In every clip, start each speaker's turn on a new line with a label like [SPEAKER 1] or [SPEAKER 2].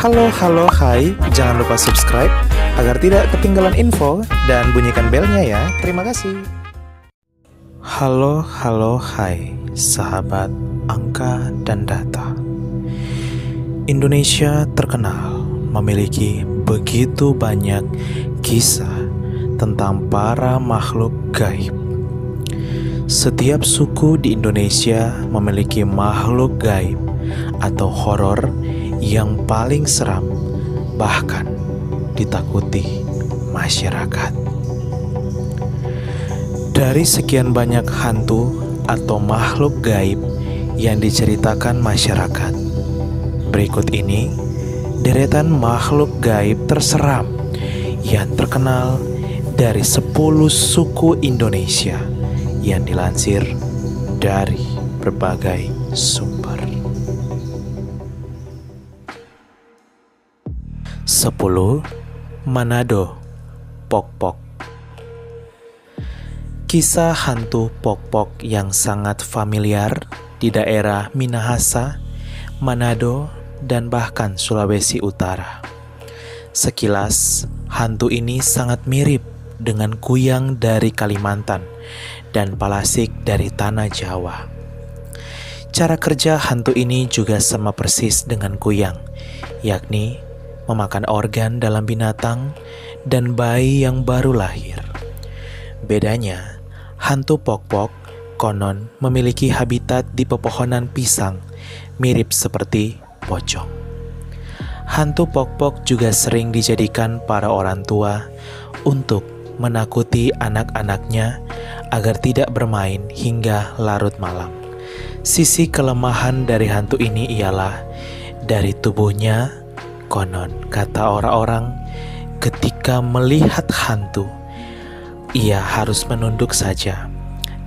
[SPEAKER 1] Halo, hai. Jangan lupa subscribe agar tidak ketinggalan info dan bunyikan belnya ya. Terima kasih. Halo, hai. Sahabat angka dan data. Indonesia terkenal memiliki begitu banyak kisah tentang para makhluk gaib. Setiap suku di Indonesia memiliki makhluk gaib atau horor yang paling seram, bahkan ditakuti masyarakat. Dari sekian banyak hantu atau makhluk gaib yang diceritakan masyarakat, berikut ini deretan makhluk gaib terseram yang terkenal dari 10 suku Indonesia yang dilansir dari berbagai sumber. 10. Manado, Pok-Pok. Kisah hantu Pok-Pok yang sangat familiar di daerah Minahasa, Manado, dan bahkan Sulawesi Utara. Sekilas, hantu ini sangat mirip dengan kuyang dari Kalimantan dan palasik dari tanah Jawa. Cara kerja hantu ini juga sama persis dengan kuyang, yakni memakan organ dalam binatang dan bayi yang baru lahir. Bedanya, hantu Pok-Pok konon memiliki habitat di pepohonan pisang, mirip seperti pocong. Hantu Pok-Pok juga sering dijadikan para orang tua untuk menakuti anak-anaknya agar tidak bermain hingga larut malam. Sisi kelemahan dari hantu ini ialah dari tubuhnya. Konon kata orang-orang, ketika melihat hantu, ia harus menunduk saja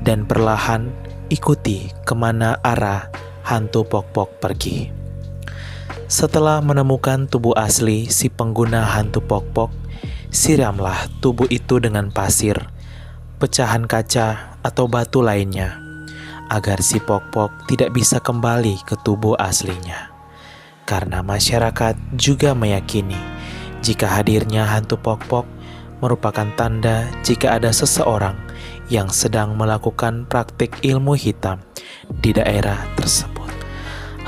[SPEAKER 1] dan perlahan ikuti kemana arah hantu Pok-Pok pergi. Setelah menemukan tubuh asli si pengguna hantu Pok-Pok, siramlah tubuh itu dengan pasir, pecahan kaca, atau batu lainnya, agar si Pok-Pok tidak bisa kembali ke tubuh aslinya. Karena masyarakat juga meyakini jika hadirnya hantu Pok-Pok merupakan tanda jika ada seseorang yang sedang melakukan praktik ilmu hitam di daerah tersebut.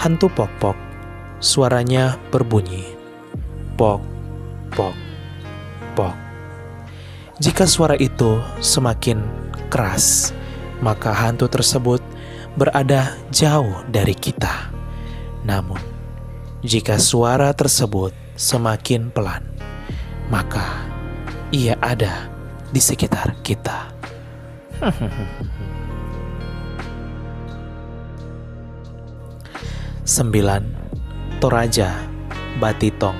[SPEAKER 1] Hantu Pok-Pok, suaranya berbunyi pok, pok, pok. Jika suara itu semakin keras, maka hantu tersebut berada jauh dari kita. Namun, jika suara tersebut semakin pelan, maka ia ada di sekitar kita. 9. Toraja, Batitong.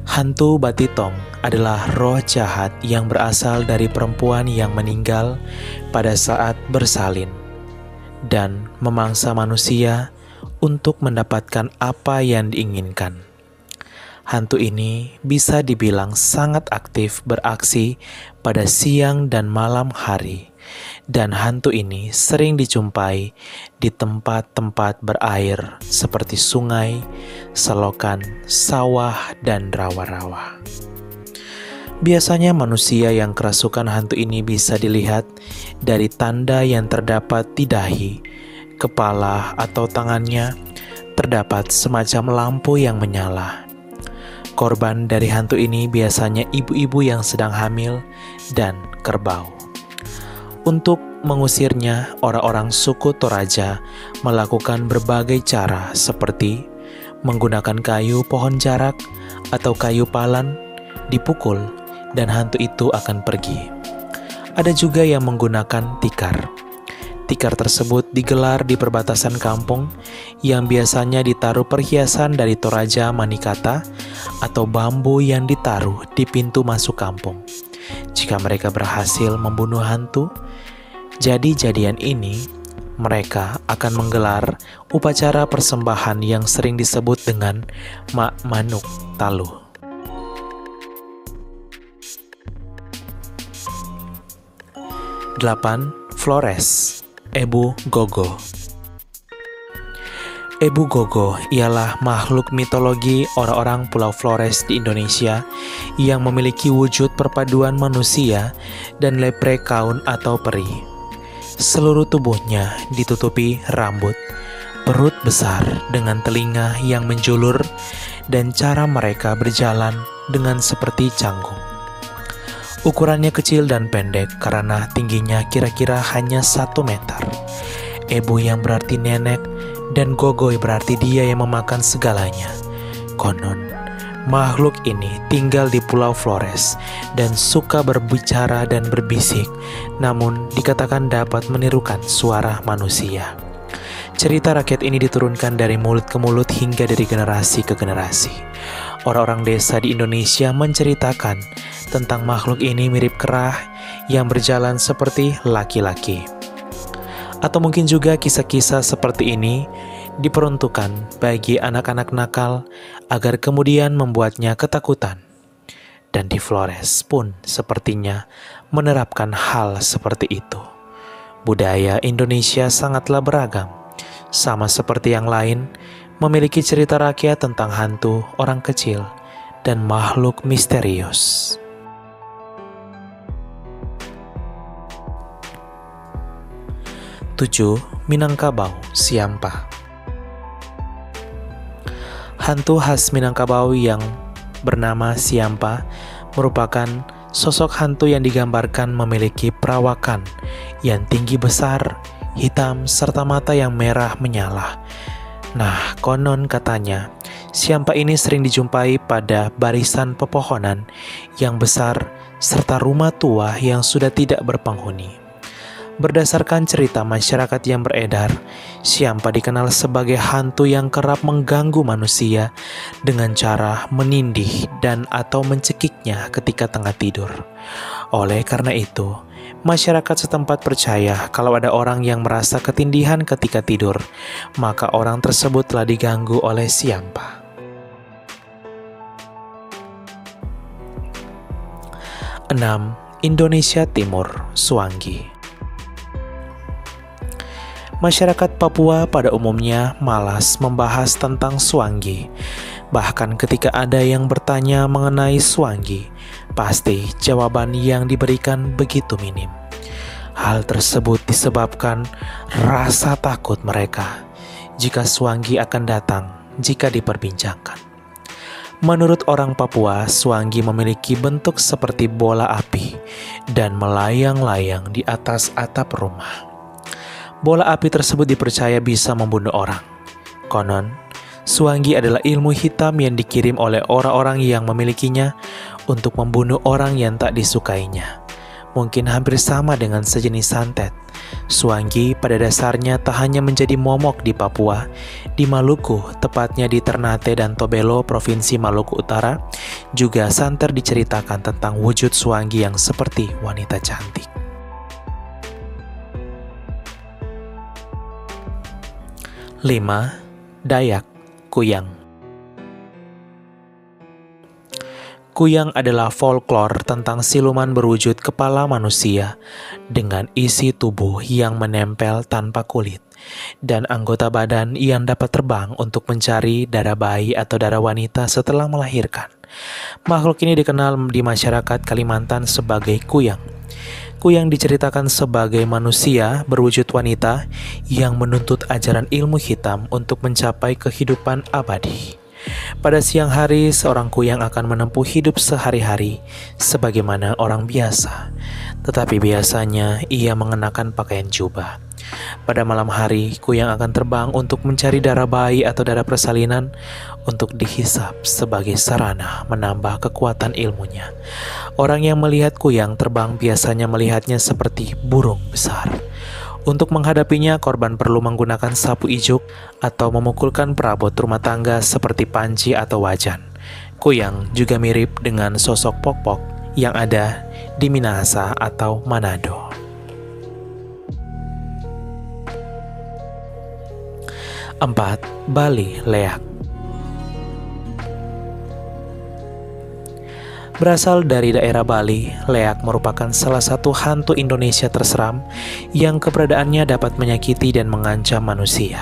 [SPEAKER 1] Hantu Batitong adalah roh jahat yang berasal dari perempuan yang meninggal pada saat bersalin dan memangsa manusia untuk mendapatkan apa yang diinginkan. Hantu ini bisa dibilang sangat aktif beraksi pada siang dan malam hari, dan hantu ini sering dijumpai di tempat-tempat berair seperti sungai, selokan, sawah, dan rawa-rawa. Biasanya manusia yang kerasukan hantu ini bisa dilihat dari tanda yang terdapat di dahi, kepala, atau tangannya. Terdapat semacam lampu yang menyala. Korban dari hantu ini biasanya ibu-ibu yang sedang hamil dan kerbau. Untuk mengusirnya, orang-orang suku Toraja melakukan berbagai cara seperti menggunakan kayu pohon jarak atau kayu palan, dipukul, dan hantu itu akan pergi. Ada juga yang menggunakan tikar. Tikar tersebut digelar di perbatasan kampung yang biasanya ditaruh perhiasan dari Toraja Manikata atau bambu yang ditaruh di pintu masuk kampung. Jika mereka berhasil membunuh hantu, jadi-jadian ini mereka akan menggelar upacara persembahan yang sering disebut dengan Mak Manuk Taluh. 8. Flores, Ebu Gogo. Ebu Gogo ialah makhluk mitologi orang-orang Pulau Flores di Indonesia yang memiliki wujud perpaduan manusia dan leprechaun atau peri. Seluruh tubuhnya ditutupi rambut, perut besar dengan telinga yang menjulur, dan cara mereka berjalan dengan seperti canggung. Ukurannya kecil dan pendek karena tingginya kira-kira hanya 1 meter. Ebu yang berarti nenek, dan Gogoy berarti dia yang memakan segalanya. Konon, makhluk ini tinggal di Pulau Flores dan suka berbicara dan berbisik, namun dikatakan dapat menirukan suara manusia. Cerita rakyat ini diturunkan dari mulut ke mulut hingga dari generasi ke generasi. Orang-orang desa di Indonesia menceritakan tentang makhluk ini mirip kerah yang berjalan seperti laki-laki. Atau mungkin juga kisah-kisah seperti ini diperuntukkan bagi anak-anak nakal agar kemudian membuatnya ketakutan. Dan di Flores pun sepertinya menerapkan hal seperti itu. Budaya Indonesia sangatlah beragam. Sama seperti yang lain, memiliki cerita rakyat tentang hantu, orang kecil, dan makhluk misterius. 7. Minangkabau Siampa. Hantu khas Minangkabau yang bernama Siampa merupakan sosok hantu yang digambarkan memiliki perawakan yang tinggi besar, hitam, serta mata yang merah menyala. Nah, konon katanya, Siampa ini sering dijumpai pada barisan pepohonan yang besar serta rumah tua yang sudah tidak berpenghuni. Berdasarkan cerita masyarakat yang beredar, Siampa dikenal sebagai hantu yang kerap mengganggu manusia dengan cara menindih dan atau mencekiknya ketika tengah tidur. Oleh karena itu, masyarakat setempat percaya kalau ada orang yang merasa ketindihan ketika tidur, maka orang tersebut telah diganggu oleh Siampa. 6. Indonesia Timur, Suanggi. Masyarakat Papua pada umumnya malas membahas tentang Suanggi. Bahkan ketika ada yang bertanya mengenai Suanggi, pasti jawaban yang diberikan begitu minim. Hal tersebut disebabkan rasa takut mereka jika Suanggi akan datang jika diperbincangkan. Menurut orang Papua, Suanggi memiliki bentuk seperti bola api dan melayang-layang di atas atap rumah. Bola api tersebut dipercaya bisa membunuh orang. Konon, Suanggi adalah ilmu hitam yang dikirim oleh orang-orang yang memilikinya untuk membunuh orang yang tak disukainya. Mungkin hampir sama dengan sejenis santet. Suanggi pada dasarnya tak hanya menjadi momok di Papua, di Maluku, tepatnya di Ternate dan Tobelo, Provinsi Maluku Utara, juga santer diceritakan tentang wujud Suanggi yang seperti wanita cantik. 5. Dayak, Kuyang. Kuyang adalah folklore tentang siluman berwujud kepala manusia dengan isi tubuh yang menempel tanpa kulit dan anggota badan yang dapat terbang untuk mencari darah bayi atau darah wanita setelah melahirkan. Makhluk ini dikenal di masyarakat Kalimantan sebagai Kuyang. Kuyang diceritakan sebagai manusia berwujud wanita yang menuntut ajaran ilmu hitam untuk mencapai kehidupan abadi. Pada siang hari, seorang kuyang akan menempuh hidup sehari-hari sebagaimana orang biasa, tetapi biasanya ia mengenakan pakaian jubah. Pada malam hari, kuyang akan terbang untuk mencari darah bayi atau darah persalinan untuk dihisap sebagai sarana menambah kekuatan ilmunya. Orang yang melihat kuyang terbang biasanya melihatnya seperti burung besar. Untuk menghadapinya, korban perlu menggunakan sapu ijuk atau memukulkan perabot rumah tangga seperti panci atau wajan. Kuyang juga mirip dengan sosok pok-pok yang ada di Minahasa atau Manado. 4. Bali Leak. Berasal dari daerah Bali, Leak merupakan salah satu hantu Indonesia terseram yang keberadaannya dapat menyakiti dan mengancam manusia.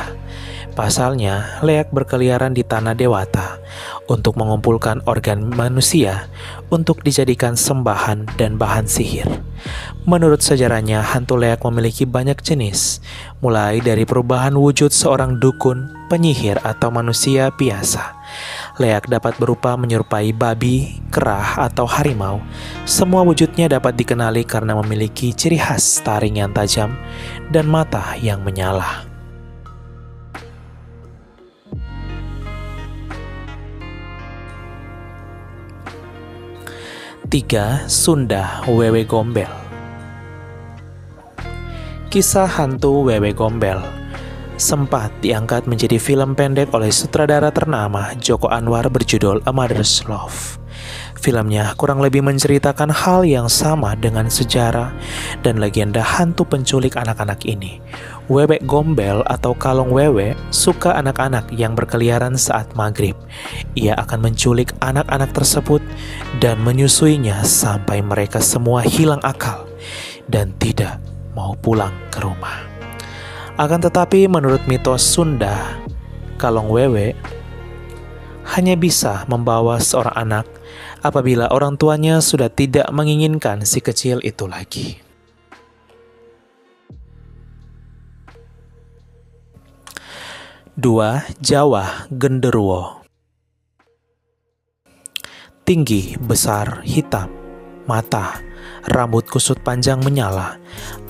[SPEAKER 1] Pasalnya, Leak berkeliaran di tanah Dewata untuk mengumpulkan organ manusia untuk dijadikan sembahan dan bahan sihir. Menurut sejarahnya, hantu Leak memiliki banyak jenis, mulai dari perubahan wujud seorang dukun, penyihir, atau manusia biasa. Leak dapat berupa menyerupai babi, kerah, atau harimau. Semua wujudnya dapat dikenali karena memiliki ciri khas taring yang tajam dan mata yang menyala. 3. Sunda Wewe Gombel. Kisah hantu Wewe Gombel sempat diangkat menjadi film pendek oleh sutradara ternama Joko Anwar berjudul A Mother's Love. Filmnya kurang lebih menceritakan hal yang sama dengan sejarah dan legenda hantu penculik anak-anak ini. Wewe Gombel atau Kalong Wewe suka anak-anak yang berkeliaran saat maghrib. Ia akan menculik anak-anak tersebut dan menyusuinya sampai mereka semua hilang akal dan tidak mau pulang ke rumah. Akan tetapi menurut mitos Sunda, Kalong Wewe hanya bisa membawa seorang anak apabila orang tuanya sudah tidak menginginkan si kecil itu lagi. Dua, Jawa Genderuwo. Tinggi, besar, hitam, mata, rambut kusut panjang menyala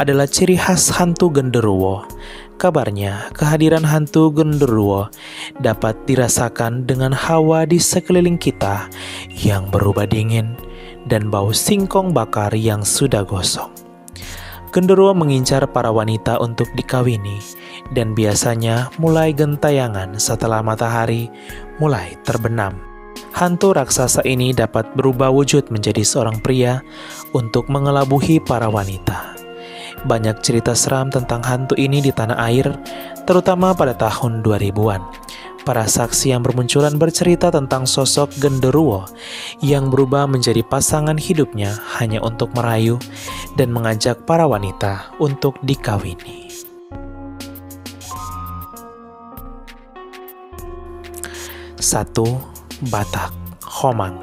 [SPEAKER 1] adalah ciri khas hantu genderuwo. Kabarnya, kehadiran hantu genderuwo dapat dirasakan dengan hawa di sekeliling kita yang berubah dingin dan bau singkong bakar yang sudah gosong. Genderuwo mengincar para wanita untuk dikawini dan biasanya mulai gentayangan setelah matahari mulai terbenam. Hantu raksasa ini dapat berubah wujud menjadi seorang pria untuk mengelabuhi para wanita. Banyak cerita seram tentang hantu ini di tanah air, terutama pada tahun 2000-an. Para saksi yang bermunculan bercerita tentang sosok genderuwo yang berubah menjadi pasangan hidupnya hanya untuk merayu dan mengajak para wanita untuk dikawini. 1. Batak Homang.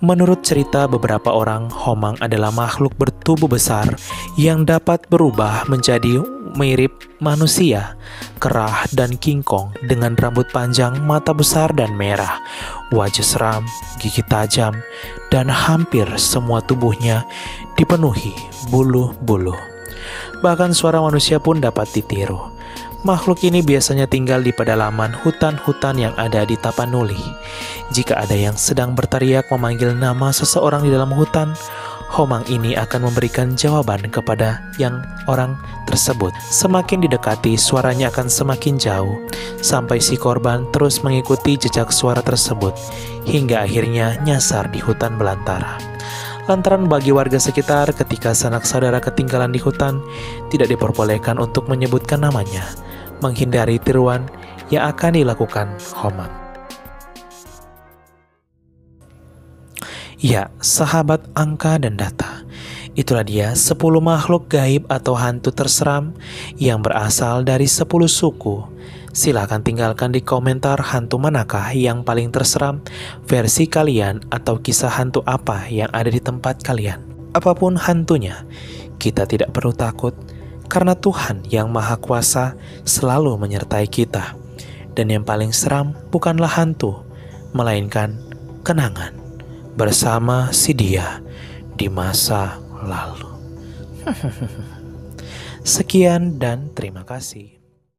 [SPEAKER 1] Menurut cerita beberapa orang, Homang adalah makhluk bertubuh besar yang dapat berubah menjadi mirip manusia, kerah dan kingkong dengan rambut panjang, mata besar dan merah, wajah seram, gigi tajam, dan hampir semua tubuhnya dipenuhi bulu-bulu. Bahkan suara manusia pun dapat ditiru. Makhluk ini biasanya tinggal di pedalaman hutan-hutan yang ada di Tapanuli. Jika ada yang sedang berteriak memanggil nama seseorang di dalam hutan, Homang ini akan memberikan jawaban kepada yang orang tersebut. Semakin didekati, suaranya akan semakin jauh, sampai si korban terus mengikuti jejak suara tersebut, hingga akhirnya nyasar di hutan belantara. Lantaran bagi warga sekitar ketika sanak saudara ketinggalan di hutan, tidak diperbolehkan untuk menyebutkan namanya, menghindari tiruan yang akan dilakukan Homang. Ya, sahabat angka dan data, itulah dia 10 makhluk gaib atau hantu terseram yang berasal dari 10 suku. Silahkan tinggalkan di komentar hantu manakah yang paling terseram versi kalian atau kisah hantu apa yang ada di tempat kalian. Apapun hantunya, kita tidak perlu takut karena Tuhan yang Maha Kuasa selalu menyertai kita. Dan yang paling seram bukanlah hantu, melainkan kenangan bersama si dia di masa lalu. Sekian dan terima kasih.